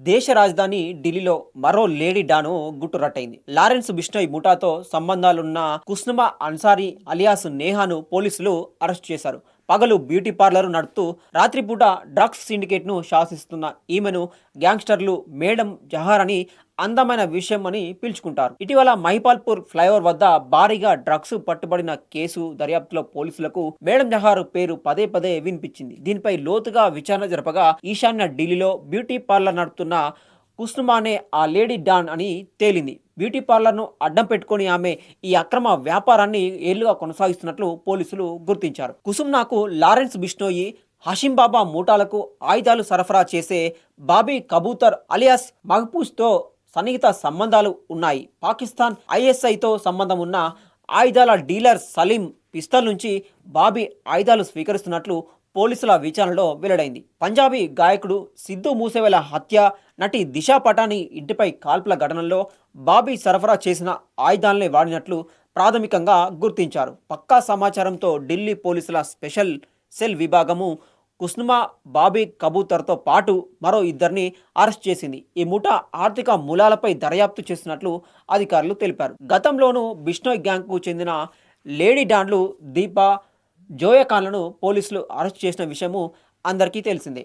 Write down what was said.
దేశ రాజధాని ఢిల్లీలో మరో లేడీ డాను గుట్టురట్టయింది. లారెన్స్ బిష్నోయ్ ముఠాతో సంబంధాలున్న కుస్నుమా అన్సారీ అలియాస్ నేహాను పోలీసులు అరెస్ట్ చేశారు. పగలు బ్యూటీ పార్లర్ నడుపుతూ రాత్రిపూట డ్రగ్స్ సిండికేట్ను శాసిస్తున్న ఈమెను గ్యాంగ్స్టర్లు మేడం జహార్ అని అందమైన విషయం అని పిలుచుకుంటారు. ఇటీవల మహిపాల్పూర్ ఫ్లైఓవర్ వద్ద భారీగా డ్రగ్స్ పట్టుబడిన కేసు దర్యాప్తులో పోలీసులకు మేడం జహార్ పేరు పదే పదే వినిపించింది. దీనిపై లోతుగా విచారణ జరపగా ఈశాన్య ఢిల్లీలో బ్యూటీ పార్లర్ నడుపుతున్న కుస్నుమానే ఆ లేడీ డాన్ అని తేలింది. బ్యూటీ పార్లర్ను అడ్డం పెట్టుకుని ఆమె ఈ అక్రమ వ్యాపారాన్ని ఏళ్లుగా కొనసాగిస్తున్నట్లు పోలీసులు గుర్తించారు. కుసుమ్నాకు లారెన్స్ బిష్నోయి, హషీం బాబా మూటాలకు ఆయుధాలు సరఫరా చేసే బాబీ కబూతర్ అలియాస్ మహపూజ్తో సన్నిహిత సంబంధాలు ఉన్నాయి. పాకిస్తాన్ ఐఎస్ఐతో సంబంధం ఉన్న ఆయుధాల డీలర్ సలీం పిస్తల్ నుంచి బాబీ ఆయుధాలు స్వీకరిస్తున్నట్లు పోలీసుల విచారణలో వెల్లడైంది. పంజాబీ గాయకుడు సిద్ధు మూసేవేల హత్య, నటి దిశా పటాని ఇంటిపై కాల్పుల ఘటనల్లో బాబీ సరఫరా చేసిన ఆయుధాలనే వాడినట్లు ప్రాథమికంగా గుర్తించారు. పక్కా సమాచారంతో ఢిల్లీ పోలీసుల స్పెషల్ సెల్ విభాగము కుస్నుమా, బాబీ కబూతర్తో పాటు మరో ఇద్దరిని అరెస్ట్ చేసింది. ఈ ముఠా ఆర్థిక మూలాలపై దర్యాప్తు చేస్తున్నట్లు అధికారులు తెలిపారు. గతంలోనూ బిష్నోయ్ గ్యాంగ్కు చెందిన లేడీ డాన్లు దీపా, జోయా ఖాన్లను పోలీసులు అరెస్ట్ చేసిన విషయము అందరికీ తెలిసిందే.